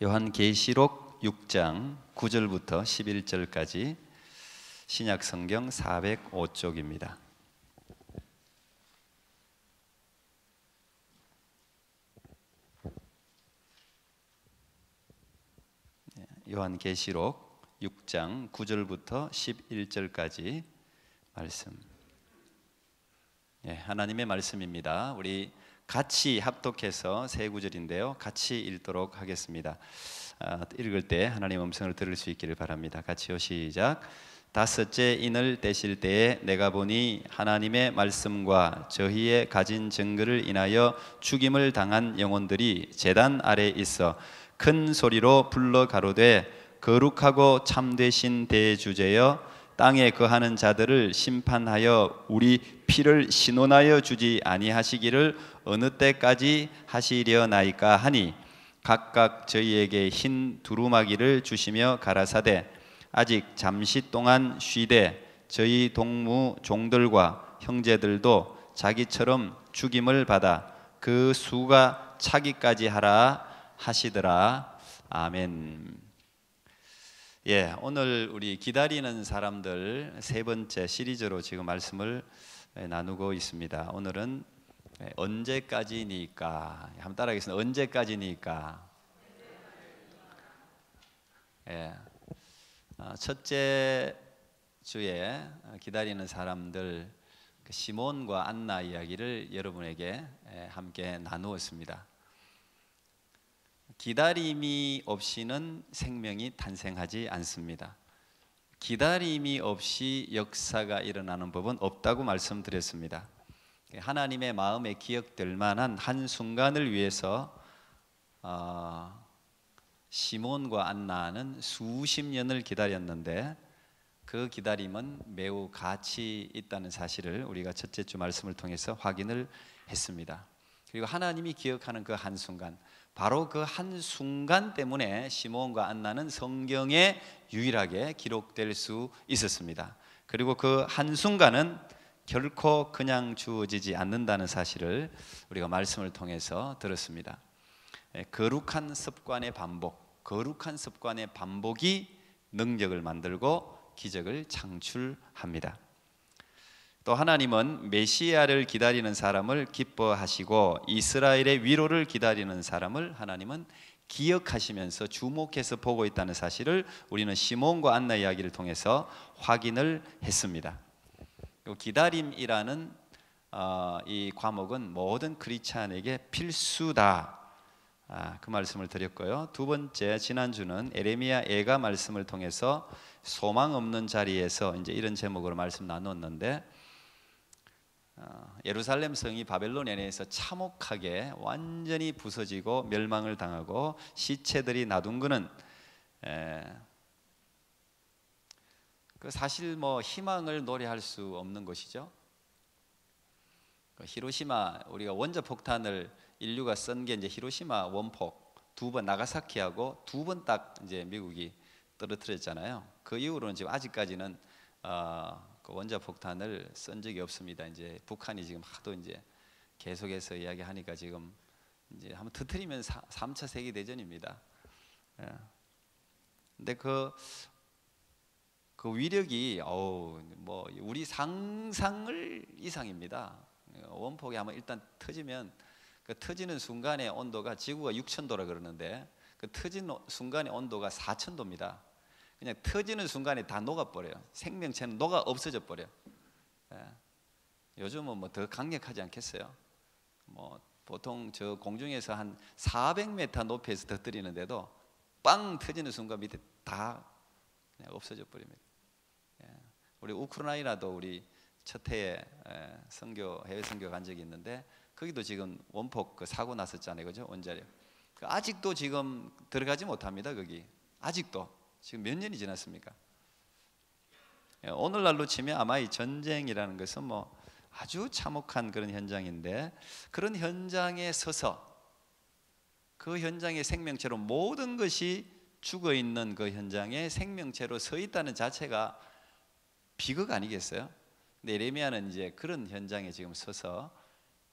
요한계시록 6장 9절부터 11절까지 신약성경 405쪽입니다. 요한계시록 6장 9절부터 11절까지 말씀. 하나님의 말씀입니다. 우리 같이 합독해서 세 구절인데요, 같이 읽도록 하겠습니다. 읽을 때 하나님 음성을 들을 수 있기를 바랍니다. 같이요, 시작. 다섯째 인을 떼실 때에 내가 보니 하나님의 말씀과 저희의 가진 증거를 인하여 죽임을 당한 영혼들이 제단 아래 있어 큰 소리로 불러 가로되 거룩하고 참되신 대주제여 땅에 거하는 자들을 심판하여 우리 피를 신원하여 주지 아니하시기를 어느 때까지 하시려나이까 하니 각각 저희에게 흰 두루마기를 주시며 가라사대 아직 잠시 동안 쉬되 저희 동무 종들과 형제들도 자기처럼 죽임을 받아 그 수가 차기까지 하라 하시더라. 아멘. 오늘 우리 기다리는 사람들 세 번째 시리즈로 지금 말씀을 나누고 있습니다. 오늘은 언제까지니까, 한번 따라하겠습니다. 언제까지니까. 첫째 주에 기다리는 사람들 시몬과 안나 이야기를 여러분에게 함께 나누었습니다. 기다림이 없이는 생명이 탄생하지 않습니다. 기다림이 없이 역사가 일어나는 법은 없다고 말씀드렸습니다. 하나님의 마음에 기억될 만한 한순간을 위해서 시몬과 안나는 수십 년을 기다렸는데 그 기다림은 매우 가치 있다는 사실을 우리가 첫째 주 말씀을 통해서 확인을 했습니다. 그리고 하나님이 기억하는 그 한순간, 바로 그 한순간 때문에 시몬과 안나는 성경에 유일하게 기록될 수 있었습니다. 그리고 그 한순간은 결코 그냥 주어지지 않는다는 사실을 우리가 말씀을 통해서 들었습니다. 거룩한 습관의 반복, 거룩한 습관의 반복이 능력을 만들고 기적을 창출합니다. 또 하나님은 메시아를 기다리는 사람을 기뻐하시고 이스라엘의 위로를 기다리는 사람을 하나님은 기억하시면서 주목해서 보고 있다는 사실을 우리는 시몬과 안나 이야기를 통해서 확인을 했습니다. 기다림이라는 이 과목은 모든 크리스찬에게 필수다, 그 말씀을 드렸고요. 두 번째, 지난주는 에레미야 예가 말씀을 통해서 소망 없는 자리에서 이제 이런 제목으로 말씀 나눴는데, 예루살렘 성이 바벨론에 의해서 참혹하게 완전히 부서지고 멸망을 당하고 시체들이 나둔 그 사실 희망을 노래할 수 없는 것이죠. 히로시마, 우리가 원자폭탄을 인류가 쓴 게 이제 히로시마 원폭 두 번, 나가사키하고 두 번 딱 이제 미국이 떨어뜨렸잖아요. 그 이후로는 지금 아직까지는 그 원자폭탄을 쓴 적이 없습니다. 이제 북한이 지금 하도 이제 계속해서 이야기하니까 지금 이제 한번 터뜨리면 3차 세계 대전입니다. 근데 그 위력이 우리 상상을 이상입니다. 원폭이 한번 일단 터지면 그 터지는 순간의 온도가 지구가 6,000도라 그러는데 그 터지는 순간의 온도가 4,000도입니다. 그냥 터지는 순간에 다 녹아버려요. 생명체는 녹아 없어져 버려요. 요즘은 더 강력하지 않겠어요? 보통 저 공중에서 한 400m 높이에서 터뜨리는데도 빵 터지는 순간 밑에 다 그냥 없어져 버립니다. 우리 우크라이나도 우리 첫 해에 해외 선교 간 적이 있는데 거기도 지금 원폭 그 사고 났었잖아요, 그죠? 원자력. 아직도 지금 들어가지 못합니다. 거기 아직도. 지금 몇 년이 지났습니까? 오늘날로 치면 아마 이 전쟁이라는 것은 아주 참혹한 그런 현장인데, 그런 현장에 서서 그 현장의 생명체로 모든 것이 죽어 있는 그 현장에 생명체로 서 있다는 자체가 비극 아니겠어요? 근데 에레미야는 이제 그런 현장에 지금 서서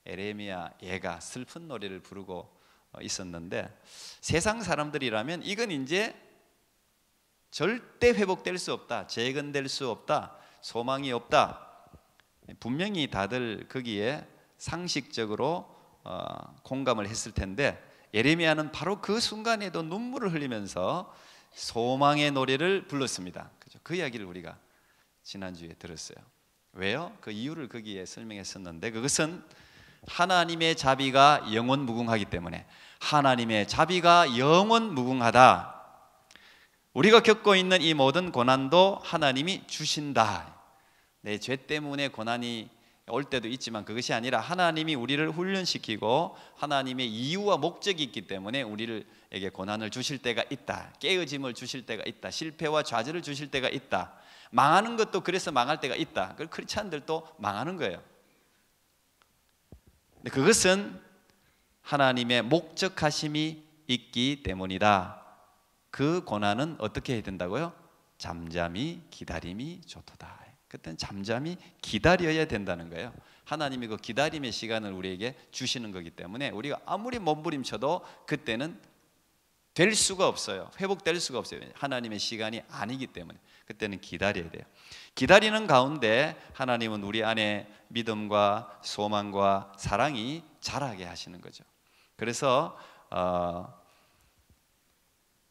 에레미야 예가 슬픈 노래를 부르고 있었는데 세상 사람들이라면 이건 이제 절대 회복될 수 없다, 재건될 수 없다, 소망이 없다. 분명히 다들 거기에 상식적으로 공감을 했을 텐데 예레미야는 바로 그 순간에도 눈물을 흘리면서 소망의 노래를 불렀습니다. 그죠? 그 이야기를 우리가 지난주에 들었어요. 왜요? 그 이유를 거기에 설명했었는데 그것은 하나님의 자비가 영원 무궁하기 때문에, 하나님의 자비가 영원 무궁하다. 우리가 겪고 있는 이 모든 고난도 하나님이 주신다. 내 죄 때문에 고난이 올 때도 있지만 그것이 아니라 하나님이 우리를 훈련시키고 하나님의 이유와 목적이 있기 때문에 우리에게 고난을 주실 때가 있다, 깨어짐을 주실 때가 있다, 실패와 좌절을 주실 때가 있다, 망하는 것도 그래서 망할 때가 있다. 그 크리스찬들도 망하는 거예요. 근데 그것은 하나님의 목적하심이 있기 때문이다. 그 고난은 어떻게 해야 된다고요? 잠잠히 기다림이 좋도다. 그때는 잠잠히 기다려야 된다는 거예요. 하나님이 그 기다림의 시간을 우리에게 주시는 거기 때문에 우리가 아무리 몸부림쳐도 그때는 될 수가 없어요. 회복될 수가 없어요. 하나님의 시간이 아니기 때문에 그때는 기다려야 돼요. 기다리는 가운데 하나님은 우리 안에 믿음과 소망과 사랑이 자라게 하시는 거죠. 그래서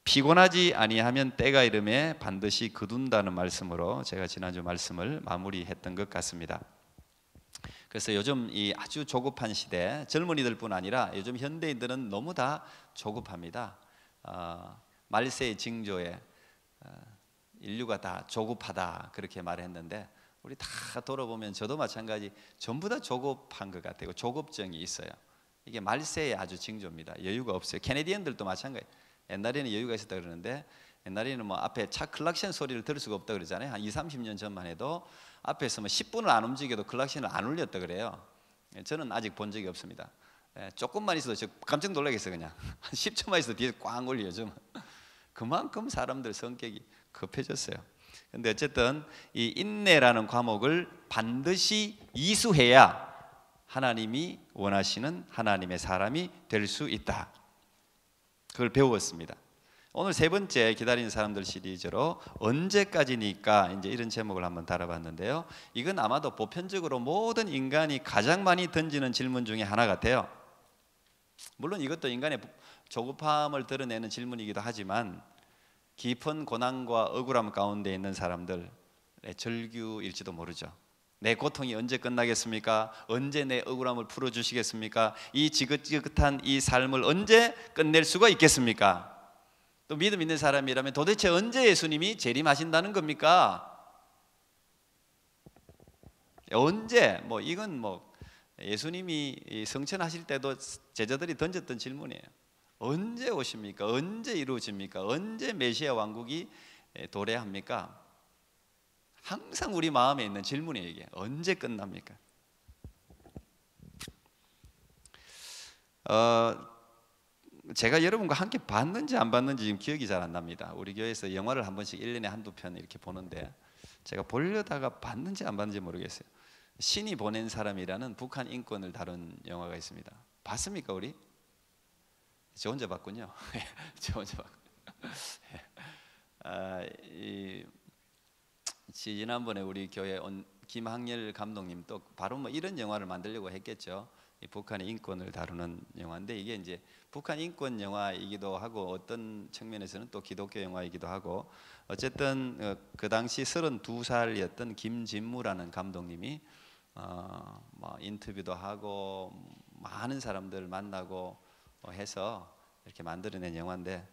피곤하지 아니하면 때가 이름에 반드시 거둔다는 말씀으로 제가 지난주 말씀을 마무리했던 것 같습니다. 그래서 요즘 이 아주 조급한 시대, 젊은이들뿐 아니라 요즘 현대인들은 너무 다 조급합니다. 말세의 징조에 인류가 다 조급하다 그렇게 말했는데 우리 다 돌아보면 저도 마찬가지 전부 다 조급한 것 같아요. 조급증이 있어요. 이게 말세의 아주 징조입니다. 여유가 없어요. 캐네디언들도 마찬가지. 옛날에는 여유가 있었다 그러는데 옛날에는 뭐 앞에 차 클락션 소리를 들을 수가 없다 그러잖아요. 한 20-30년 전만 해도 앞에서 뭐 10분을 안 움직여도 클락션을 안 울렸다 그래요. 저는 아직 본 적이 없습니다. 조금만 있어도 저 깜짝 놀라겠어요. 그냥 한 10초만 있어도 뒤에서 꽝 울려요. 좀 그만큼 사람들 성격이 급해졌어요. 근데 어쨌든 이 인내라는 과목을 반드시 이수해야 하나님이 원하시는 하나님의 사람이 될 수 있다. 그걸 배웠습니다. 오늘 세 번째 기다리는 사람들 시리즈로 언제까지니까 이제 이런 제목을 한번 달아봤는데요. 이건 아마도 보편적으로 모든 인간이 가장 많이 던지는 질문 중에 하나 같아요. 물론 이것도 인간의 조급함을 드러내는 질문이기도 하지만 깊은 고난과 억울함 가운데 있는 사람들의 절규일지도 모르죠. 내 고통이 언제 끝나겠습니까? 언제 내 억울함을 풀어주시겠습니까? 이 지긋지긋한 이 삶을 언제 끝낼 수가 있겠습니까? 또 믿음 있는 사람이라면 도대체 언제 예수님이 재림하신다는 겁니까? 언제? 뭐 이건 뭐 예수님이 성천하실 때도 제자들이 던졌던 질문이에요. 언제 오십니까? 언제 이루어집니까? 언제 메시아 왕국이 도래합니까? 항상 우리 마음에 있는 질문이에요. 이게 언제 끝납니까? 제가 여러분과 함께 봤는지 안 봤는지 지금 기억이 잘 안 납니다. 우리 교회에서 영화를 한 번씩 1년에 한두 편 이렇게 보는데 제가 보려다가 봤는지 안 봤는지 모르겠어요. 신이 보낸 사람이라는 북한 인권을 다룬 영화가 있습니다. 봤습니까 우리? 저 혼자 봤군요. 저 혼자 봤군요. 지난번에 우리 교회 온 김학렬 감독님 또 바로 뭐 이런 영화를 만들려고 했겠죠. 이 북한의 인권을 다루는 영화인데 이게 이제 북한 인권 영화이기도 하고 어떤 측면에서는 또 기독교 영화이기도 하고 어쨌든 그 당시 32살이었던 김진무라는 감독님이 뭐 인터뷰도 하고 많은 사람들 만나고 해서 이렇게 만들어낸 영화인데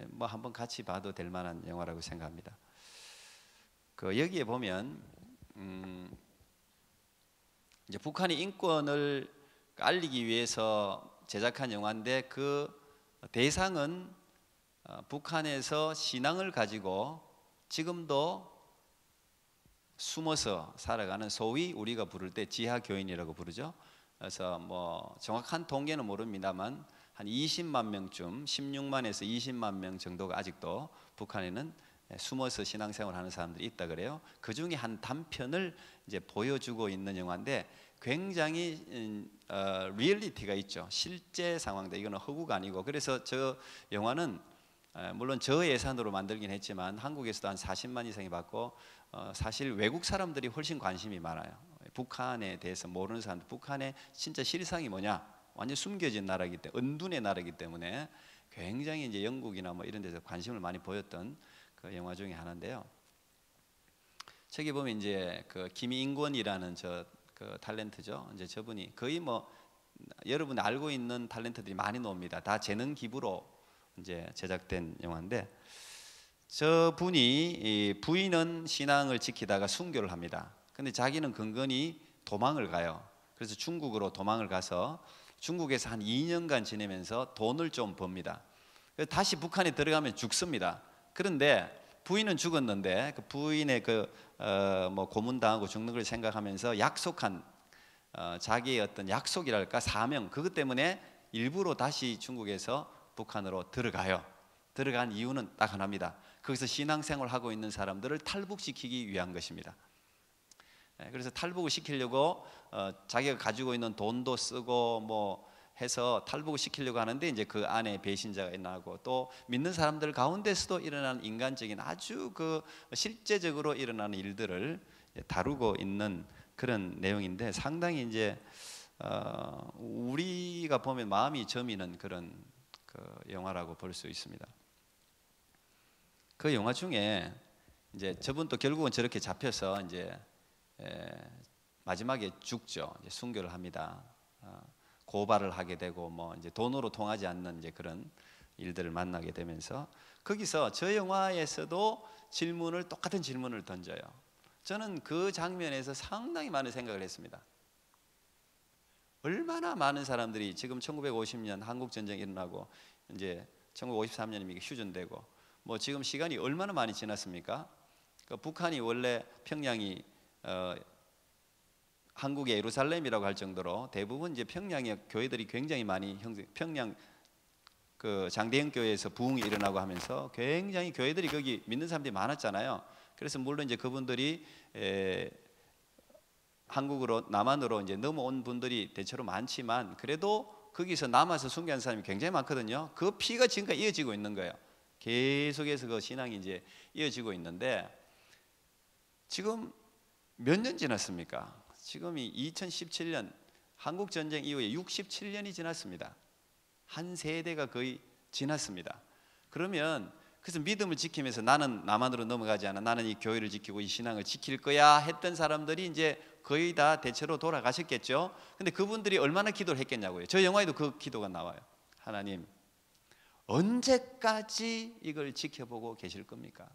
뭐 한번 같이 봐도 될 만한 영화라고 생각합니다. 그 여기에 보면 이제 북한의 인권을 알리기 위해서 제작한 영화인데 그 대상은 북한에서 신앙을 가지고 지금도 숨어서 살아가는 소위 우리가 부를 때 지하 교인이라고 부르죠. 그래서 뭐 정확한 통계는 모릅니다만 한 20만 명쯤 16만에서 20만 명 정도가 아직도 북한에는 숨어서 신앙생활하는 사람들이 있다 그래요. 그 중에 한 단편을 이제 보여주고 있는 영화인데 굉장히 리얼리티가 있죠. 실제 상황들. 이거는 허구가 아니고. 그래서 저 영화는 물론 저 예산으로 만들긴 했지만 한국에서도 한 40만 이상이 받고 사실 외국 사람들이 훨씬 관심이 많아요. 북한에 대해서 모르는 사람들, 북한의 진짜 실상이 뭐냐? 완전 숨겨진 나라이기 때문에, 은둔의 나라이기 때문에 굉장히 이제 영국이나 뭐 이런 데서 관심을 많이 보였던 그 영화 중에 하나인데요. 저기 보면 이제 그 김인권이라는 그 탤런트죠. 이제 저분이 거의 뭐 여러분이 알고 있는 탤런트들이 많이 나옵니다. 다 재능 기부로 이제 제작된 영화인데 저 분이 부인은 신앙을 지키다가 순교를 합니다. 근데 자기는 근근히 도망을 가요. 그래서 중국으로 도망을 가서 중국에서 한 2년간 지내면서 돈을 좀 법니다. 그래서 다시 북한에 들어가면 죽습니다. 그런데 부인은 죽었는데 그 부인의 뭐 고문당하고 죽는 걸 생각하면서 약속한 자기의 어떤 약속이랄까 사명 그것 때문에 일부러 다시 중국에서 북한으로 들어가요. 들어간 이유는 딱 하나입니다. 거기서 신앙생활을 하고 있는 사람들을 탈북시키기 위한 것입니다. 그래서 탈북을 시키려고 자기가 가지고 있는 돈도 쓰고 뭐 해서 탈북을 시키려고 하는데 이제 그 안에 배신자가 나고 또 믿는 사람들 가운데서도 일어나는 인간적인 아주 그 실제적으로 일어나는 일들을 다루고 있는 그런 내용인데 상당히 이제 우리가 보면 마음이 저미는 그런 그 영화라고 볼 수 있습니다. 그 영화 중에 이제 저분도 결국은 저렇게 잡혀서 이제 마지막에 죽죠. 이제 순교를 합니다. 고발을 하게 되고 뭐 이제 돈으로 통하지 않는 이제 그런 일들을 만나게 되면서 거기서 저 영화에서도 똑같은 질문을 던져요. 저는 그 장면에서 상당히 많은 생각을 했습니다. 얼마나 많은 사람들이 지금 1950년 한국 전쟁이 일어나고 이제 1953년이면 휴전되고 뭐 지금 시간이 얼마나 많이 지났습니까? 그 북한이 원래 평양이 한국의 예루살렘이라고 할 정도로 대부분 이제 평양의 교회들이 굉장히 많이 평양 그 장대형 교회에서 부흥이 일어나고 하면서 굉장히 교회들이 거기 믿는 사람들이 많았잖아요. 그래서 물론 이제 그분들이 한국으로 남한으로 이제 넘어온 분들이 대체로 많지만 그래도 거기서 남아서 순교한 사람이 굉장히 많거든요. 그 피가 지금까지 이어지고 있는 거예요. 계속해서 그 신앙이 이제 이어지고 있는데 지금 몇 년 지났습니까? 지금이 2017년 한국 전쟁 이후에 67년이 지났습니다. 한 세대가 거의 지났습니다. 그러면 그래서 믿음을 지키면서 나는 남한으로 넘어가지 않아. 나는 이 교회를 지키고 이 신앙을 지킬 거야 했던 사람들이 이제 거의 다 대체로 돌아가셨겠죠. 근데 그분들이 얼마나 기도를 했겠냐고요. 저 영화에도 그 기도가 나와요. 하나님, 언제까지 이걸 지켜보고 계실 겁니까?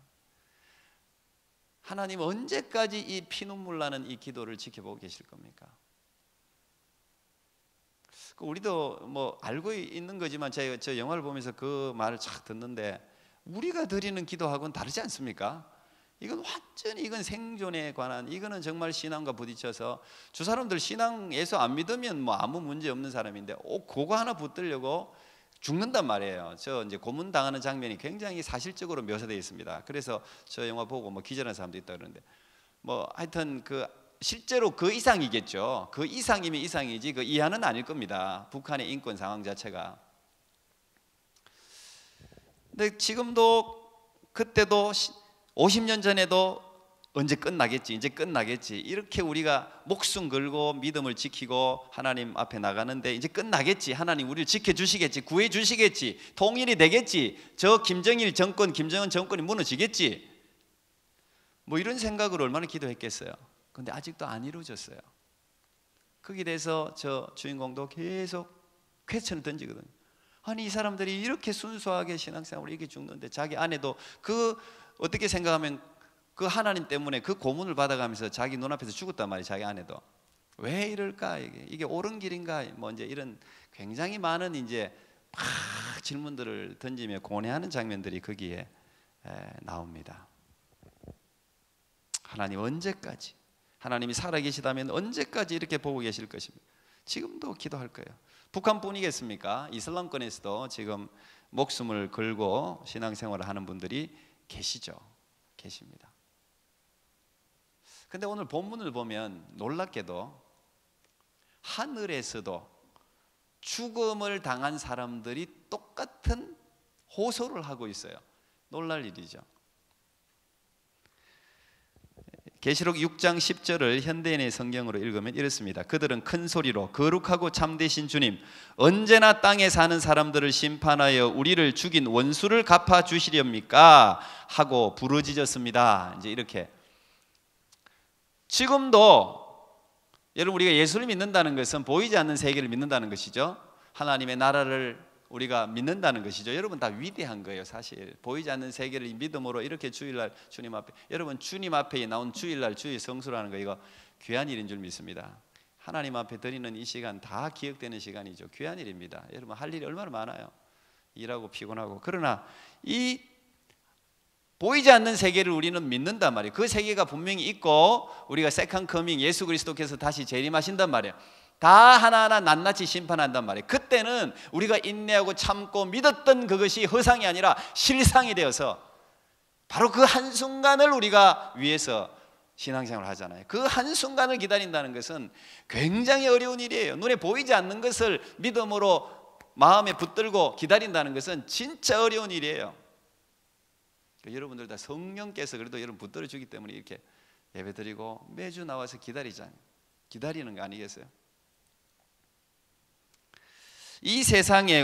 하나님 언제까지 이 피눈물 나는 이 기도를 지켜보고 계실 겁니까? 우리도 뭐 알고 있는 거지만 제가 저 영화를 보면서 그 말을 착 듣는데 우리가 드리는 기도하고는 다르지 않습니까? 이건 완전히 이건 생존에 관한 이거는 정말 신앙과 부딪혀서 저 사람들 신앙 예수 안 믿으면 뭐 아무 문제 없는 사람인데 그거 하나 붙들려고 죽는단 말이에요. 저 이제 고문 당하는 장면이 굉장히 사실적으로 묘사되어 있습니다. 그래서 저 영화 보고 뭐 기절한 사람도 있다 그러는데 뭐 하여튼 그 실제로 그 이상이겠죠. 그 이상이면 이상이지 그 이하는 아닐 겁니다. 북한의 인권 상황 자체가. 근데 지금도 그때도 50년 전에도 언제 끝나겠지, 이제 끝나겠지 이렇게 우리가 목숨 걸고 믿음을 지키고 하나님 앞에 나가는데 이제 끝나겠지, 하나님 우리를 지켜주시겠지, 구해주시겠지, 통일이 되겠지, 저 김정은 정권이 무너지겠지 뭐 이런 생각으로 얼마나 기도했겠어요. 근데 아직도 안 이루어졌어요. 거기에 대해서 저 주인공도 계속 퀘스천을 던지거든요. 아니 이 사람들이 이렇게 순수하게 신앙생활을 이렇게 죽는데 자기 아내도 그 어떻게 생각하면 그 하나님 때문에 그 고문을 받아가면서 자기 눈앞에서 죽었단 말이에요. 자기 아내도 왜 이럴까, 이게 옳은 길인가, 뭐 이제 이런 굉장히 많은 이제 막 질문들을 던지며 고뇌하는 장면들이 거기에 나옵니다. 하나님 언제까지, 하나님이 살아계시다면 언제까지 이렇게 보고 계실 것입니까? 지금도 기도할 거예요. 북한뿐이겠습니까? 이슬람권에서도 지금 목숨을 걸고 신앙생활을 하는 분들이 계시죠. 계십니다. 근데 오늘 본문을 보면 놀랍게도 하늘에서도 죽음을 당한 사람들이 똑같은 호소를 하고 있어요. 놀랄 일이죠. 계시록 6장 10절을 현대인의 성경으로 읽으면 이렇습니다. 그들은 큰 소리로 거룩하고 참되신 주님, 언제나 땅에 사는 사람들을 심판하여 우리를 죽인 원수를 갚아 주시렵니까? 하고 부르짖었습니다. 이제 이렇게. 지금도 여러분, 우리가 예수를 믿는다는 것은 보이지 않는 세계를 믿는다는 것이죠. 하나님의 나라를 우리가 믿는다는 것이죠. 여러분, 다 위대한 거예요. 사실 보이지 않는 세계를 믿음으로 이렇게 주일날 주님 앞에, 여러분 주님 앞에 나온 주일날 주의 성수라는 거, 이거 귀한 일인 줄 믿습니다. 하나님 앞에 드리는 이 시간 다 기억되는 시간이죠. 귀한 일입니다. 여러분, 할 일이 얼마나 많아요. 일하고 피곤하고. 그러나 이 보이지 않는 세계를 우리는 믿는단 말이에요. 그 세계가 분명히 있고 우리가 세컨 커밍, 예수 그리스도께서 다시 재림하신단 말이에요. 다 하나하나 낱낱이 심판한단 말이에요. 그때는 우리가 인내하고 참고 믿었던 그것이 허상이 아니라 실상이 되어서 바로 그 한순간을 우리가 위해서 신앙생활을 하잖아요. 그 한순간을 기다린다는 것은 굉장히 어려운 일이에요. 눈에 보이지 않는 것을 믿음으로 마음에 붙들고 기다린다는 것은 진짜 어려운 일이에요. 여러분들 다 성령께서 그래도 여러분 붙들어 주기 때문에 이렇게 예배드리고 매주 나와서 기다리는 거 아니겠어요? 이 세상이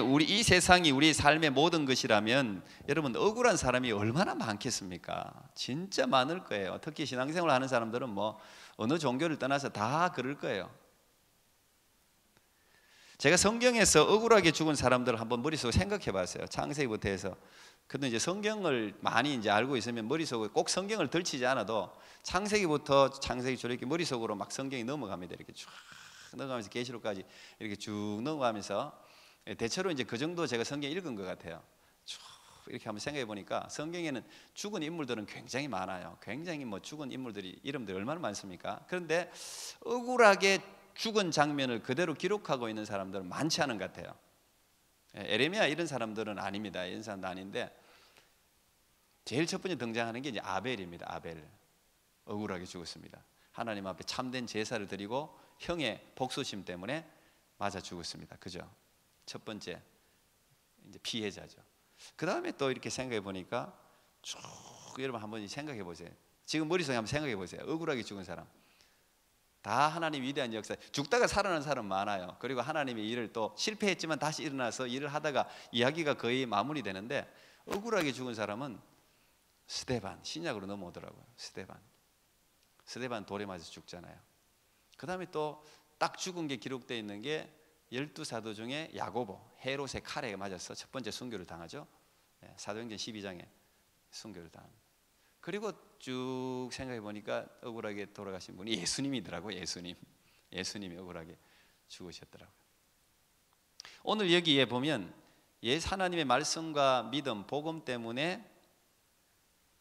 우리 삶의 모든 것이라면 여러분, 억울한 사람이 얼마나 많겠습니까? 진짜 많을 거예요. 특히 신앙생활 하는 사람들은 뭐 어느 종교를 떠나서 다 그럴 거예요. 제가 성경에서 억울하게 죽은 사람들을 한번 머릿속에 생각해 봤어요. 창세기부터 해서. 근데 이제 성경을 많이 이제 알고 있으면 머릿속에 꼭 성경을 들치지 않아도 창세기부터 창세기 이렇게 머릿속으로 막 성경이 넘어갑니다. 이렇게 쭉 넘어가면서 계시록까지 이렇게 쭉 넘어가면서 대체로 이제 그 정도 제가 성경 읽은 것 같아요. 쭉 이렇게 한번 생각해 보니까 성경에는 죽은 인물들은 굉장히 많아요. 굉장히 뭐 죽은 인물들이 이름들이 얼마나 많습니까? 그런데 억울하게 죽은 장면을 그대로 기록하고 있는 사람들은 많지 않은 것 같아요. 에레미야 이런 사람들은 아닙니다. 이런 사람도 아닌데 제일 첫 번째 등장하는 게 이제 아벨입니다. 아벨, 억울하게 죽었습니다. 하나님 앞에 참된 제사를 드리고 형의 복수심 때문에 맞아 죽었습니다. 그죠? 첫 번째 이제 피해자죠. 그 다음에 또 이렇게 생각해 보니까 쭉 여러분 한번 생각해 보세요. 지금 머릿속에 한번 생각해 보세요. 억울하게 죽은 사람 다 하나님 위대한 역사, 죽다가 살아난 사람 많아요. 그리고 하나님의 일을 또 실패했지만 다시 일어나서 일을 하다가 이야기가 거의 마무리되는데, 억울하게 죽은 사람은 스데반, 신약으로 넘어오더라고요. 스데반 돌에 맞아서 죽잖아요. 그 다음에 또 딱 죽은 게 기록되어 있는 게 12사도 중에 야고보, 헤롯의 칼에 맞아서 첫 번째 순교를 당하죠. 사도행전 12장에 순교를 당합니다. 그리고 쭉 생각해 보니까 억울하게 돌아가신 분이 예수님이더라고요. 예수님이 억울하게 죽으셨더라고요. 오늘 여기에 보면 하나님의 말씀과 믿음, 복음 때문에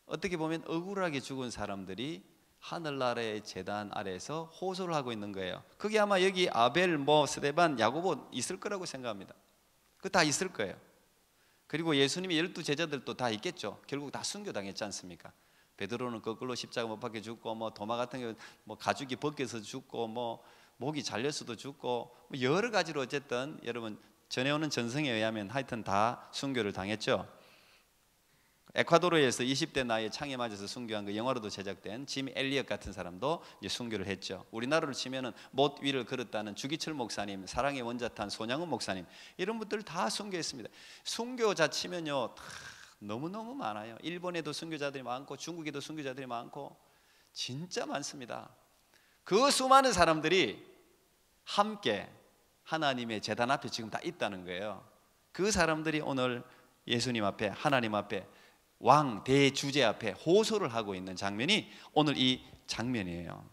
어떻게 보면 억울하게 죽은 사람들이 하늘나라의 제단 아래에서 호소를 하고 있는 거예요. 그게 아마 여기 아벨, 스데반, 야고보 있을 거라고 생각합니다. 그 다 있을 거예요. 그리고 예수님의 12제자들도 다 있겠죠. 결국 다 순교당했지 않습니까? 베드로는 거꾸로 십자가 못 박혀 죽고, 도마 같은 경우 가죽이 벗겨서 죽고, 목이 잘려서도 죽고, 여러 가지로 어쨌든 여러분 전해오는 전승에 의하면 하여튼 다 순교를 당했죠. 에콰도르에서 20대 나이에 창에 맞아서 순교한 그 영화로도 제작된 짐 엘리엇 같은 사람도 이제 순교를 했죠. 우리나라로 치면은 못 위를 걸었다는 주기철 목사님, 사랑의 원자탄 손양훈 목사님, 이런 분들 다 순교했습니다. 순교자 치면요 너무너무 많아요. 일본에도 순교자들이 많고 중국에도 순교자들이 많고 진짜 많습니다. 그 수많은 사람들이 함께 하나님의 제단 앞에 지금 다 있다는 거예요. 그 사람들이 오늘 예수님 앞에, 하나님 앞에, 왕 대주제 앞에 호소를 하고 있는 장면이 오늘 이 장면이에요.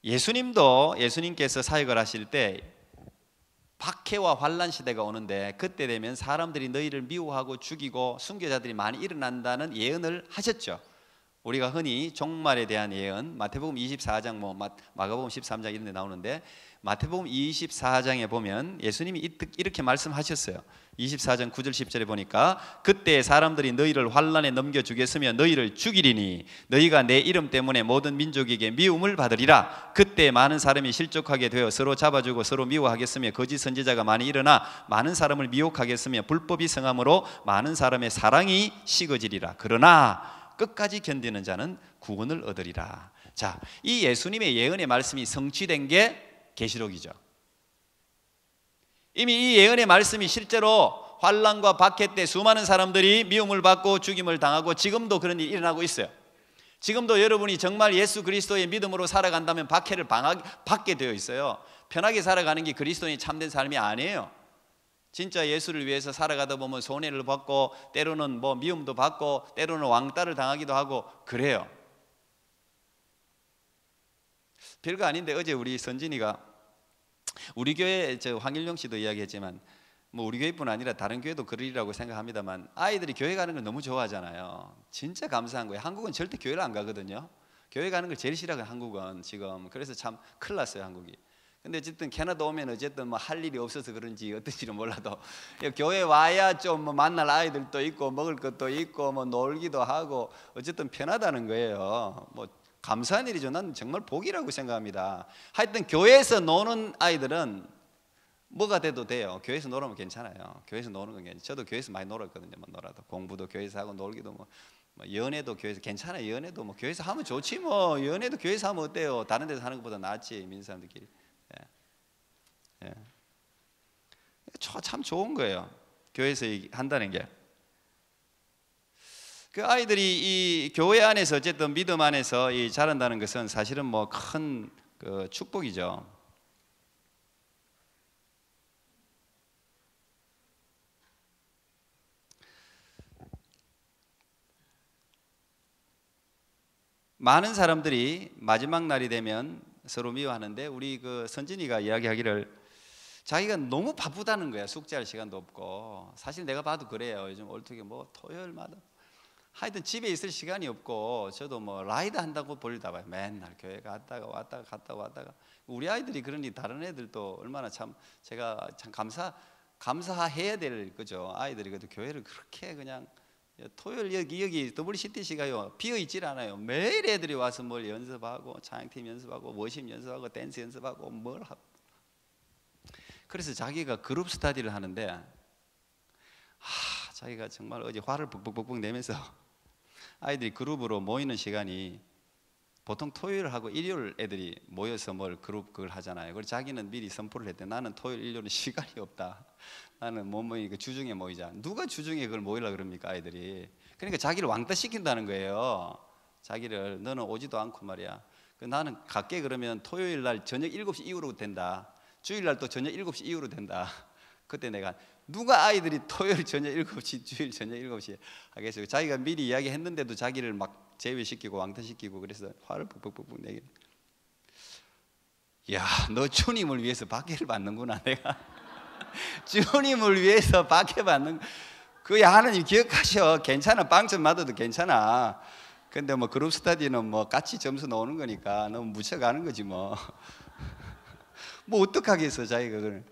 예수님께서 사역을 하실 때 박해와 환난 시대가 오는데, 그때 되면 사람들이 너희를 미워하고 죽이고 순교자들이 많이 일어난다는 예언을 하셨죠. 우리가 흔히 종말에 대한 예언, 마태복음 24장, 마가복음 13장 이런 데 나오는데, 마태복음 24장에 보면 예수님이 이렇게 말씀하셨어요. 24장 9절 10절에 보니까 그때 사람들이 너희를 환난에 넘겨주겠으며 너희를 죽이리니 너희가 내 이름 때문에 모든 민족에게 미움을 받으리라. 그때 많은 사람이 실족하게 되어 서로 잡아주고 서로 미워하겠으며 거짓 선지자가 많이 일어나 많은 사람을 미혹하겠으며 불법이 성함으로 많은 사람의 사랑이 식어지리라. 그러나 끝까지 견디는 자는 구원을 얻으리라. 자, 이 예수님의 예언의 말씀이 성취된 게 계시록이죠. 이미 이 예언의 말씀이 실제로 환난과 박해 때 수많은 사람들이 미움을 받고 죽임을 당하고 지금도 그런 일이 일어나고 있어요. 지금도 여러분이 정말 예수 그리스도의 믿음으로 살아간다면 박해를 받게 되어 있어요. 편하게 살아가는 게 그리스도인이 참된 삶이 아니에요. 진짜 예수를 위해서 살아가다 보면 손해를 받고 때로는 미움도 받고 때로는 왕따를 당하기도 하고 그래요. 별거 아닌데 어제 우리 선진이가 우리 교회 황일용 씨도 이야기했지만 우리 교회뿐 아니라 다른 교회도 그러리라고 생각합니다만 아이들이 교회 가는 걸 너무 좋아하잖아요. 진짜 감사한 거예요. 한국은 절대 교회를 안 가거든요. 교회 가는 걸 제일 싫어하는 한국은 지금. 그래서 참 큰일 났어요 한국이. 근데 어쨌든 캐나다 오면 어쨌든 할 일이 없어서 그런지 어떤지는 몰라도 교회 와야 좀 만날 아이들도 있고 먹을 것도 있고 놀기도 하고 어쨌든 편하다는 거예요. 감사한 일이죠. 난 정말 복이라고 생각합니다. 하여튼 교회에서 노는 아이들은 뭐가 돼도 돼요. 교회에서 놀면 괜찮아요. 교회에서 노는 건 괜찮아요. 저도 교회에서 많이 놀았거든요. 놀아도 공부도 교회에서 하고 놀기도 연애도 교회에서 괜찮아요. 연애도 교회에서 하면 좋지 연애도 교회에서 하면 어때요? 다른 데서 하는 것보다 낫지 믿는 사람들끼리. 예. 참 좋은 거예요. 교회에서 한다는 게. 그 아이들이 이 교회 안에서 어쨌든 믿음 안에서 자란다는 것은 사실은 큰 축복이죠. 많은 사람들이 마지막 날이 되면 서로 미워하는데 우리 선진이가 이야기하기를 자기가 너무 바쁘다는 거야. 숙제할 시간도 없고. 사실 내가 봐도 그래요. 요즘 어떻게 토요일마다 하여튼 집에 있을 시간이 없고 저도 라이드 한다고 볼다 봐요. 맨날 교회 갔다가 왔다가 우리 아이들이 그러니 다른 애들도 얼마나 참 제가 참 감사해야 될 거죠. 아이들이 그래도 교회를 그렇게 그냥 토요일 여기 WCTC가요 비어 있질 않아요. 매일 애들이 와서 뭘 연습하고 찬양팀 연습하고 워십 연습하고 댄스 연습하고 뭘 하고. 그래서 자기가 그룹 스터디를 하는데 자기가 정말 어제 화를 벅벅벅 내면서 아이들이 그룹으로 모이는 시간이 보통 토요일하고 일요일 애들이 모여서 그걸 하잖아요. 그래서 자기는 미리 선포를 했대. 나는 토요일 일요일은 시간이 없다. 나는 못 모이니까 주중에 모이자. 누가 주중에 그걸 모이려고 그럽니까 아이들이. 그러니까 자기를 왕따 시킨다는 거예요. 자기를 너는 오지도 않고 말이야. 나는 갈게 그러면 토요일 날 저녁 7시 이후로 된다. 주일 날 또 저녁 7시 이후로 된다. 그때 내가 누가 아이들이 토요일 저녁 7시 주일 저녁 7시 하겠어요. 자기가 미리 이야기했는데도 자기를 제외시키고 왕따시키고 그래서 화를 푹푹푹 내게. 야, 너 주님을 위해서 박해를 받는구나. 내가 주님을 위해서 박해받는 하나님 기억하셔. 괜찮아. 빵점 맞아도 괜찮아. 근데 그룹 스터디는 같이 점수 나오는 거니까 너무 묻혀가는 거지 어떡하겠어 자기가. 그걸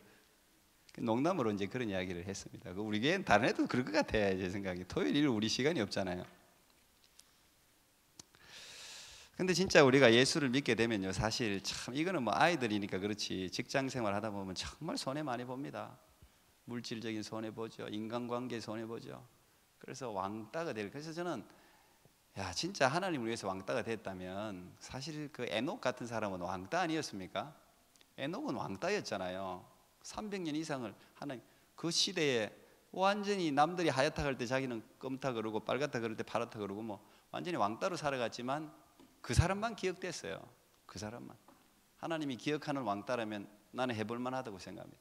농담으로 이제 그런 이야기를 했습니다. 우리 교회는 다른 애도 그럴 것 같아. 제 생각에 토요일 일 우리 시간이 없잖아요. 근데 진짜 우리가 예수를 믿게 되면요 사실 참 이거는 아이들이니까 그렇지 직장 생활 하다 보면 정말 손해 많이 봅니다. 물질적인 손해 보죠. 인간관계 손해 보죠. 그래서 왕따가 그래서 저는 진짜 하나님을 위해서 왕따가 됐다면 사실 에녹 같은 사람은 왕따 아니었습니까? 에녹은 왕따였잖아요. 300년 이상을 하나님 그 시대에 완전히 남들이 하얗다 그럴 때 자기는 검다 그러고 빨갛다 그럴 때 파랗다 그러고 완전히 왕따로 살아갔지만 그 사람만 기억됐어요. 그 사람만. 하나님이 기억하는 왕따라면 나는 해볼 만하다고 생각합니다.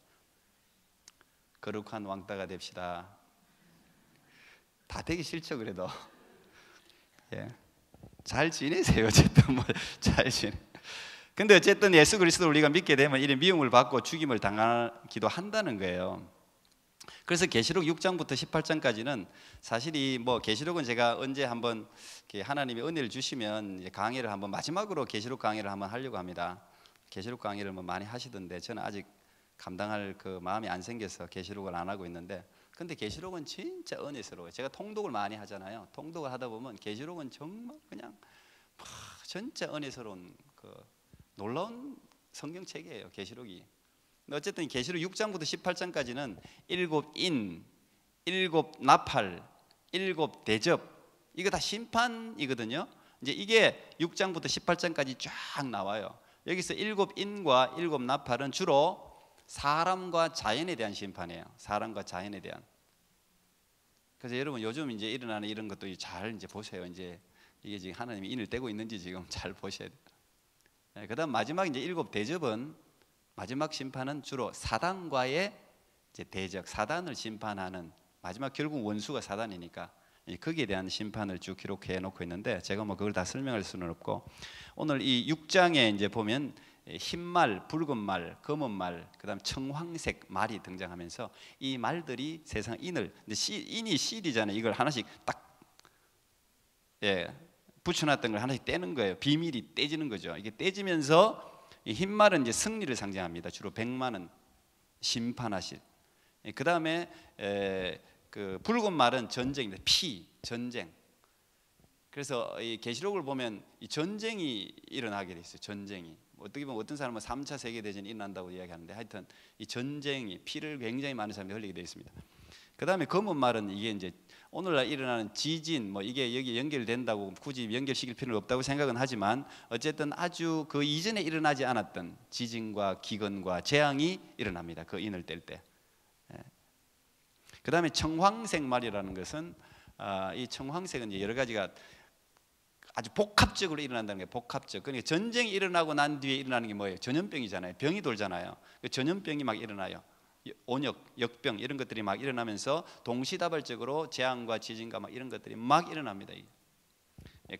거룩한 왕따가 됩시다. 다 되기 싫죠 그래도. 잘 지내세요. 어쨌든 잘 지내. 근데 어쨌든 예수 그리스도를 우리가 믿게 되면 이런 미움을 받고 죽임을 당하기도 한다는 거예요. 그래서 계시록 6장부터 18장까지는 사실 이 뭐 계시록은 제가 언제 한번 하나님이 은혜를 주시면 강의를 한번 마지막으로 계시록 강의를 한번 하려고 합니다. 계시록 강의를 뭐 많이 하시던데 저는 아직 감당할 그 마음이 안 생겨서 계시록을 안 하고 있는데, 근데 계시록은 진짜 은혜스러워요. 제가 통독을 많이 하잖아요. 통독을 하다 보면 계시록은 정말 그냥 진짜 은혜스러운 그 놀라운 성경책이에요, 계시록이. 어쨌든 계시록 6장부터 18장까지는 일곱 인, 일곱 나팔, 일곱 대접, 이거 다 심판이거든요. 이제 이게 6장부터 18장까지 쫙 나와요. 여기서 일곱 인과 일곱 나팔은 주로 사람과 자연에 대한 심판이에요. 사람과 자연에 대한. 그래서 여러분 요즘 이제 일어나는 이런 것도 잘 이제 보세요. 이제 이게 지금 하나님이 인을 떼고 있는지 지금 잘 보셔야 돼요. 그다음 마지막 이제 일곱 대접은, 마지막 심판은 주로 사단과의 이제 대적, 사단을 심판하는, 마지막 결국 원수가 사단이니까 거기에 대한 심판을 쭉 기록해 놓고 있는데, 제가 뭐 그걸 다 설명할 수는 없고, 오늘 이 6장에 이제 보면 흰 말, 붉은 말, 검은 말, 그다음 청황색 말이 등장하면서 이 말들이 세상 인을, 인이 실이잖아요. 이걸 하나씩 딱 붙여놨던 걸 하나씩 떼는 거예요. 비밀이 떼지는 거죠. 이게 떼지면서 이 흰 말은 이제 승리를 상징합니다. 주로 백만은 심판하실. 그 다음에 그 붉은 말은 전쟁입니다. 피, 전쟁. 그래서 이 계시록을 보면 이 전쟁이 일어나게 돼 있어요. 전쟁이. 어떻게 보면 어떤 사람은 3차 세계대전이 일어난다고 이야기하는데, 하여튼 이 전쟁이, 피를 굉장히 많은 사람이 흘리게 되어 있습니다. 그 다음에 검은 말은 이게 이제 오늘날 일어나는 지진, 뭐 이게 여기 연결된다고 굳이 연결시킬 필요는 없다고 생각은 하지만, 어쨌든 아주 그 이전에 일어나지 않았던 지진과 기근과 재앙이 일어납니다. 그 인을 뗄 때. 그 다음에 청황색 말이라는 것은 이 청황색은 이제 여러 가지가 아주 복합적으로 일어난다는 게, 복합적. 그러니까 전쟁이 일어나고 난 뒤에 일어나는 게 뭐예요? 전염병이잖아요. 병이 돌잖아요. 전염병이 막 일어나요. 온역, 역병 이런 것들이 막 일어나면서 동시다발적으로 재앙과 지진과 막 이런 것들이 막 일어납니다.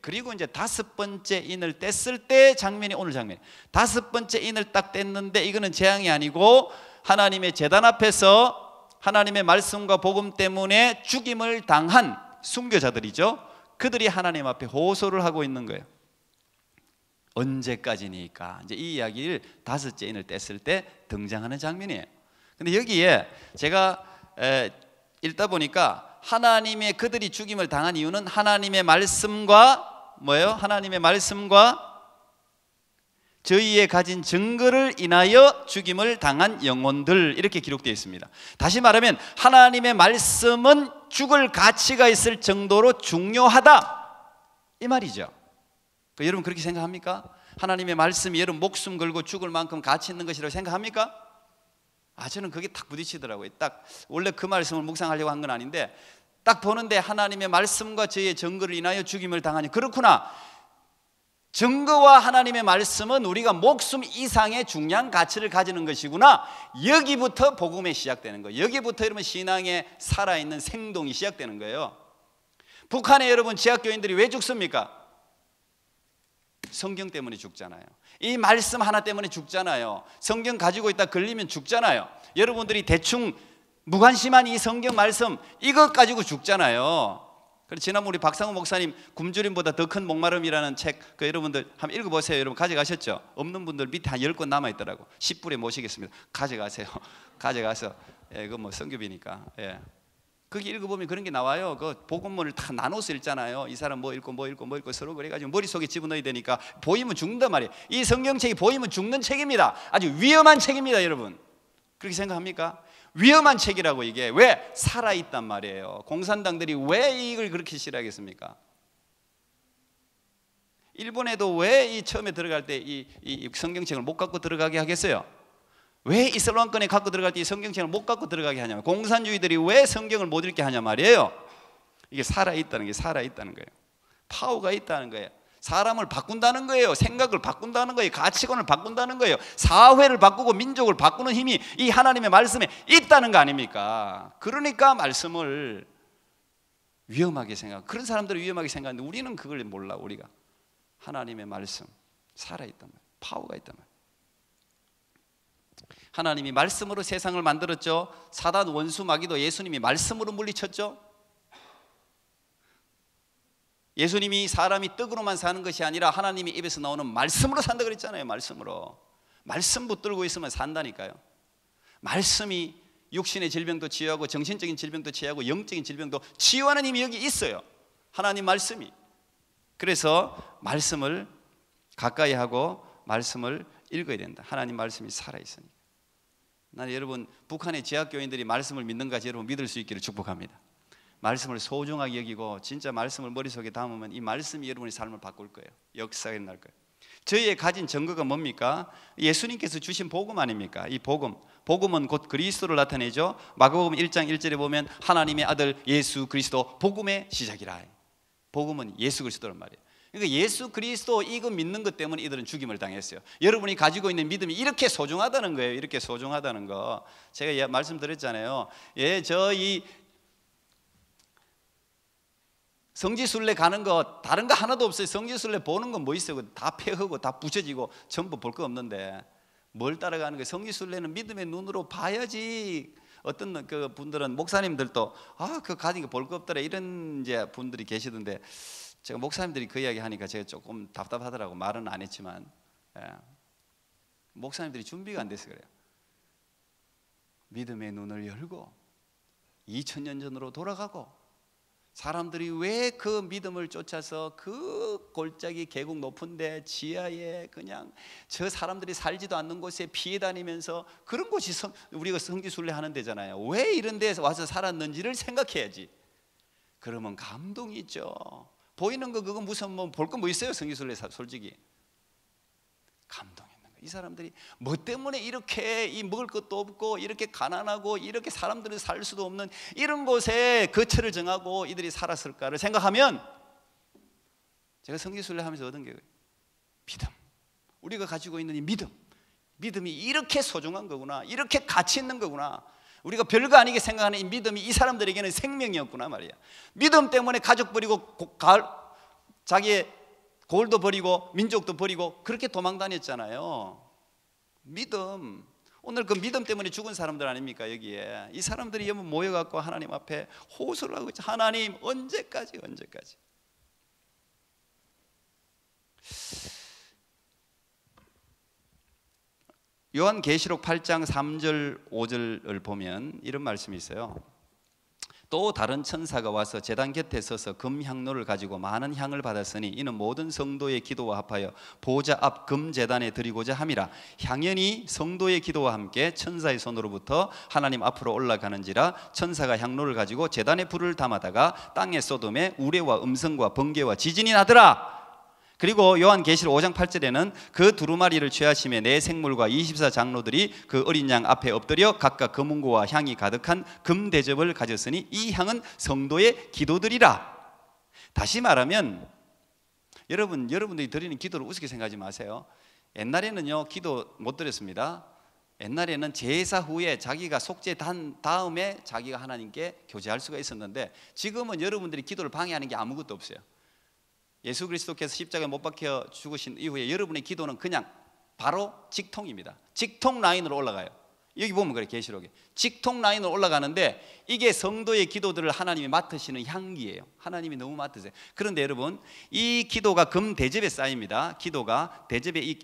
그리고 이제 다섯 번째 인을 뗐을 때 장면이 오늘 장면. 다섯 번째 인을 딱 뗐는데 이거는 재앙이 아니고 하나님의 제단 앞에서 하나님의 말씀과 복음 때문에 죽임을 당한 순교자들이죠. 그들이 하나님 앞에 호소를 하고 있는 거예요. 언제까지니까. 이제 이 이야기를 다섯째 인을 뗐을 때 등장하는 장면이에요. 근데 여기에 제가 읽다 보니까 하나님의 그들이 죽임을 당한 이유는 하나님의 말씀과 뭐예요? 하나님의 말씀과 저희의 가진 증거를 인하여 죽임을 당한 영혼들, 이렇게 기록되어 있습니다. 다시 말하면 하나님의 말씀은 죽을 가치가 있을 정도로 중요하다, 이 말이죠. 여러분 그렇게 생각합니까? 하나님의 말씀이 여러분 목숨 걸고 죽을 만큼 가치 있는 것이라고 생각합니까? 저는 그게 딱 부딪히더라고요. 딱 원래 그 말씀을 묵상하려고 한 건 아닌데 딱 보는데 하나님의 말씀과 저희의 증거를 인하여 죽임을 당하니, 그렇구나. 증거와 하나님의 말씀은 우리가 목숨 이상의 중요한 가치를 가지는 것이구나. 여기부터 복음이 시작되는 거예요. 여기부터 여러분 신앙의 살아있는 생동이 시작되는 거예요. 북한에 여러분 지하교인들이 왜 죽습니까? 성경 때문에 죽잖아요. 이 말씀 하나 때문에 죽잖아요. 성경 가지고 있다 걸리면 죽잖아요. 여러분들이 대충 무관심한 이 성경 말씀 이것 가지고 죽잖아요. 그래서 지난번 우리 박상우 목사님 굶주림보다 더 큰 목마름이라는 책, 여러분들 한번 읽어보세요. 여러분 가져가셨죠? 없는 분들 밑에 한 10권 남아있더라고. 10불에 모시겠습니다. 가져가세요. 가져가서 그거 뭐 성교비니까. 거기 읽어보면 그런 게 나와요. 그 복음문을 다 나눠서 읽잖아요. 이 사람 뭐 읽고 뭐 읽고 뭐 읽고 서로 그래가지고 머릿속에 집어넣어야 되니까 보이면 죽는단 말이에요. 이 성경책이 보이면 죽는 책입니다. 아주 위험한 책입니다, 여러분. 그렇게 생각합니까? 위험한 책이라고. 이게 왜? 살아있단 말이에요. 공산당들이 왜 이걸 그렇게 싫어하겠습니까? 일본에도 왜 이 처음에 들어갈 때 이 성경책을 못 갖고 들어가게 하겠어요? 왜 이슬람권에 갖고 들어갈 때 이 성경책을 못 갖고 들어가게 하냐면, 공산주의들이 왜 성경을 못 읽게 하냐 말이에요. 이게 살아있다는 게, 살아있다는 거예요. 파워가 있다는 거예요. 사람을 바꾼다는 거예요. 생각을 바꾼다는 거예요. 가치관을 바꾼다는 거예요. 사회를 바꾸고 민족을 바꾸는 힘이 이 하나님의 말씀에 있다는 거 아닙니까? 그러니까 말씀을 위험하게 생각, 그런 사람들을 위험하게 생각하는데 우리는 그걸 몰라. 우리가 하나님의 말씀 살아있단 말이에요. 파워가 있단 말이에요. 하나님이 말씀으로 세상을 만들었죠. 사단 원수 마귀도 예수님이 말씀으로 물리쳤죠. 예수님이 사람이 떡으로만 사는 것이 아니라 하나님의 입에서 나오는 말씀으로 산다 그랬잖아요. 말씀으로. 말씀 붙들고 있으면 산다니까요. 말씀이 육신의 질병도 치유하고 정신적인 질병도 치유하고 영적인 질병도 치유하는 힘이 여기 있어요. 하나님 말씀이. 그래서 말씀을 가까이 하고 말씀을 읽어야 된다. 하나님 말씀이 살아있으니까. 나는 여러분 북한의 지하교인들이 말씀을 믿는가지 여러분 믿을 수 있기를 축복합니다. 말씀을 소중하게 여기고 진짜 말씀을 머릿속에 담으면 이 말씀이 여러분의 삶을 바꿀 거예요. 역사가 일어날 거예요. 저희의 가진 증거가 뭡니까? 예수님께서 주신 복음 아닙니까? 이 복음은 곧 그리스도를 나타내죠. 마가복음 1장 1절에 보면 하나님의 아들 예수 그리스도 복음의 시작이라. 복음은 예수 그리스도란 말이에요. 그러니까 예수 그리스도 이거 믿는 것 때문에 이들은 죽임을 당했어요. 여러분이 가지고 있는 믿음이 이렇게 소중하다는 거예요. 이렇게 소중하다는 거. 제가 말씀드렸잖아요. 저희 성지순례 가는 거 다른 거 하나도 없어요. 성지순례 보는 건 뭐 있어요? 다 폐허고 다 부셔지고 전부 볼 거 없는데 뭘 따라가는 거예요? 성지순례는 믿음의 눈으로 봐야지. 어떤 그 분들은 목사님들도 그 가진 거 볼 거 없더라 이런 이제 분들이 계시던데 제가 목사님들이 그 이야기 하니까 제가 조금 답답하더라고. 말은 안 했지만 목사님들이 준비가 안 돼서 그래요. 믿음의 눈을 열고 2000년 전으로 돌아가고 사람들이 왜 그 믿음을 쫓아서 그 골짜기 계곡 높은데 지하에 그냥 저 사람들이 살지도 않는 곳에 피해 다니면서 그런 곳이 우리가 성지순례 하는 데잖아요. 왜 이런 데서 와서 살았는지를 생각해야지. 그러면 감동이 있죠. 보이는 거 그거 무슨 뭐 볼 거 뭐 있어요? 성지순례 솔직히 감동 있는 거. 이 사람들이 뭐 때문에 이렇게 이 먹을 것도 없고 이렇게 가난하고 이렇게 사람들이 살 수도 없는 이런 곳에 거처를 정하고 이들이 살았을까를 생각하면 제가 성지순례 하면서 얻은 게 믿음. 우리가 가지고 있는 이 믿음이 이렇게 소중한 거구나. 이렇게 가치 있는 거구나. 우리가 별거 아니게 생각하는 이 믿음이 이 사람들에게는 생명이었구나 말이야. 믿음 때문에 가족 버리고 자기의 골도 버리고 민족도 버리고 그렇게 도망 다녔잖아요. 믿음. 오늘 그 믿음 때문에 죽은 사람들 아닙니까? 여기에 이 사람들이 여기 모여갖고 하나님 앞에 호소를 하고 있죠. 하나님 언제까지. 요한계시록 8장 3절 5절을 보면 이런 말씀이 있어요. 또 다른 천사가 와서 제단 곁에 서서 금향로를 가지고 많은 향을 받았으니 이는 모든 성도의 기도와 합하여 보좌 앞 금제단에 드리고자 함이라. 향연이 성도의 기도와 함께 천사의 손으로부터 하나님 앞으로 올라가는지라. 천사가 향로를 가지고 제단에 불을 담아다가 땅에 쏟음에 우레와 음성과 번개와 지진이 나더라. 그리고 요한계시록 5장 8절에는 그 두루마리를 취하심에 네 생물과 24장로들이 그 어린 양 앞에 엎드려 각각 금은고와 향이 가득한 금대접을 가졌으니 이 향은 성도의 기도들이라. 다시 말하면 여러분들이 드리는 기도를 우습게 생각하지 마세요. 옛날에는요 기도 못 드렸습니다. 옛날에는 제사 후에 자기가 속죄한 다음에 자기가 하나님께 교제할 수가 있었는데 지금은 여러분들이 기도를 방해하는 게 아무것도 없어요. 예수 그리스도께서 십자가에 못 박혀 죽으신 이후에 여러분의 기도는 그냥 바로 직통입니다. 직통 라인으로 올라가요. 여기 보면 그래. 계시록에 직통 라인으로 올라가는데 이게 성도의 기도들을 하나님이 맡으시는 향기예요. 하나님이 너무 맡으세요. 그런데 여러분 이 기도가 금 대접에 쌓입니다. 기도가 대접에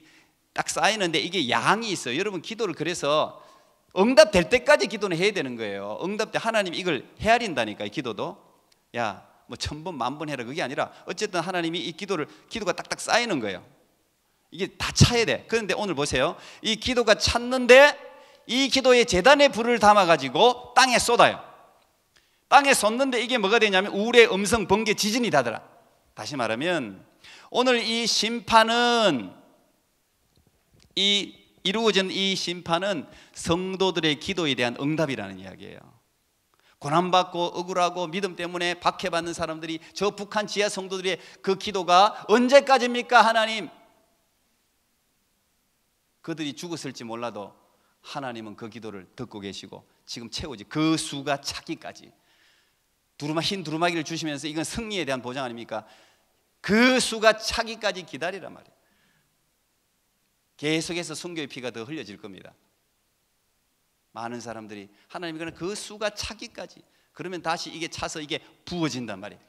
딱 쌓이는데 이게 양이 있어요. 여러분 기도를 그래서 응답될 때까지 기도는 해야 되는 거예요. 응답될 하나님이 이걸 헤아린다니까. 이 기도도 뭐 1000번 10,000번 해라 그게 아니라 어쨌든 하나님이 이 기도가 딱딱 쌓이는 거예요. 이게 다 차야 돼. 그런데 오늘 보세요. 이 기도가 찼는데 이 기도에 제단에 불을 담아가지고 땅에 쏟아요. 땅에 쏟는데 이게 뭐가 되냐면 우레 음성 번개 지진이 나더라. 다시 말하면 오늘 이 심판은 이루어진 이 심판은 성도들의 기도에 대한 응답이라는 이야기예요. 고난받고 억울하고 믿음 때문에 박해받는 사람들이 저 북한 지하 성도들의 그 기도가 언제까지입니까? 하나님 그들이 죽었을지 몰라도 하나님은 그 기도를 듣고 계시고 지금 채우지 그 수가 차기까지 흰 두루마기를 주시면서 이건 승리에 대한 보장 아닙니까? 그 수가 차기까지 기다리란 말이에요. 계속해서 순교의 피가 더 흘려질 겁니다. 많은 사람들이 하나님이 그러나 그 수가 차기까지, 그러면 다시 이게 차서 이게 부어진단 말이에요.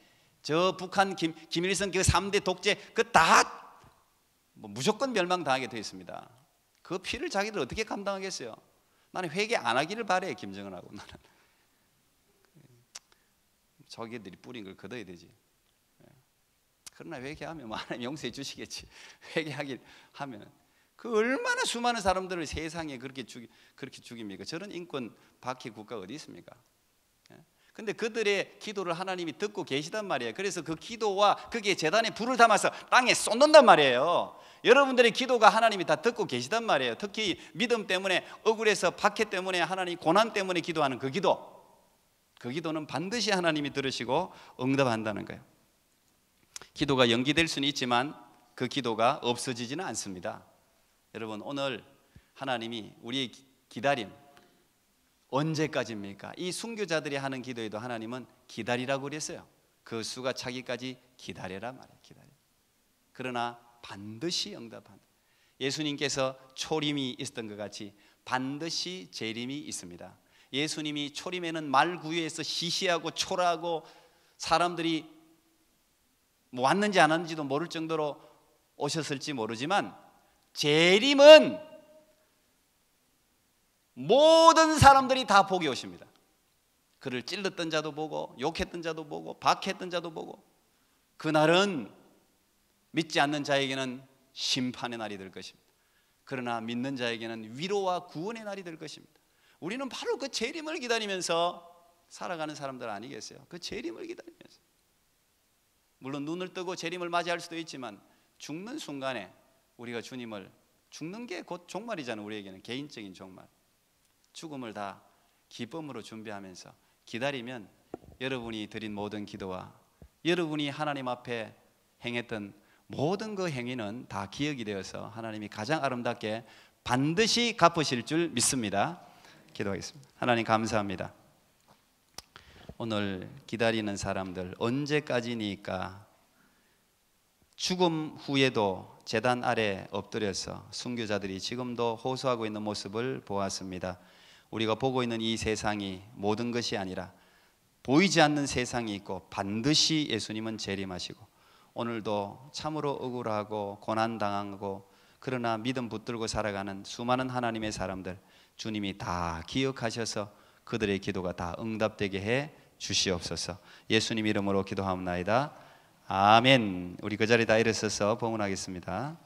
저 북한 김일성 그 3대 독재 그 다 뭐 무조건 멸망당하게 되어 있습니다. 그 피를 자기들 어떻게 감당하겠어요? 나는 회개 안 하기를 바래. 김정은하고 나는 자기들이 뿌린 걸 걷어야 되지. 그러나 회개하면 뭐 하나님 용서해 주시겠지. 회개하길 하면 그 얼마나 수많은 사람들을 세상에 그렇게 죽입니까? 저런 인권 박해 국가가 어디 있습니까? 근데 그들의 기도를 하나님이 듣고 계시단 말이에요. 그래서 그 기도와 거기에 제단에 불을 담아서 땅에 쏟는단 말이에요. 여러분들의 기도가 하나님이 다 듣고 계시단 말이에요. 특히 믿음 때문에, 억울해서 박해 때문에, 하나님 고난 때문에 기도하는 그 기도는 반드시 하나님이 들으시고 응답한다는 거예요. 기도가 연기될 수는 있지만 그 기도가 없어지지는 않습니다. 여러분, 오늘 하나님이 우리의 기다림 언제까지입니까? 이 순교자들이 하는 기도에도 하나님은 기다리라고 그랬어요. 그 수가 차기까지 기다려라 말이에요. 기다려. 그러나 반드시 응답한다. 예수님께서 초림이 있었던 것 같이 반드시 재림이 있습니다. 예수님이 초림에는 말구유에서 시시하고 초라하고 사람들이 뭐 왔는지 안 왔는지도 모를 정도로 오셨을지 모르지만 재림은 모든 사람들이 다 보게 오십니다. 그를 찔렀던 자도 보고, 욕했던 자도 보고, 박했던 자도 보고, 그날은 믿지 않는 자에게는 심판의 날이 될 것입니다. 그러나 믿는 자에게는 위로와 구원의 날이 될 것입니다. 우리는 바로 그 재림을 기다리면서 살아가는 사람들 아니겠어요? 그 재림을 기다리면서, 물론 눈을 뜨고 재림을 맞이할 수도 있지만 죽는 순간에 우리가 주님을, 죽는 게 곧 종말이잖아요. 우리에게는 개인적인 종말, 죽음을 다 기쁨으로 준비하면서 기다리면 여러분이 드린 모든 기도와 여러분이 하나님 앞에 행했던 모든 그 행위는 다 기억이 되어서 하나님이 가장 아름답게 반드시 갚으실 줄 믿습니다. 기도하겠습니다. 하나님 감사합니다. 오늘 기다리는 사람들 언제까지니까 죽음 후에도 제단 아래 엎드려서 순교자들이 지금도 호소하고 있는 모습을 보았습니다. 우리가 보고 있는 이 세상이 모든 것이 아니라 보이지 않는 세상이 있고 반드시 예수님은 재림하시고, 오늘도 참으로 억울하고 고난당하고 그러나 믿음 붙들고 살아가는 수많은 하나님의 사람들 주님이 다 기억하셔서 그들의 기도가 다 응답되게 해 주시옵소서. 예수님 이름으로 기도하옵나이다. 아멘. 우리 그 자리에 다 일어서서 봉헌하겠습니다.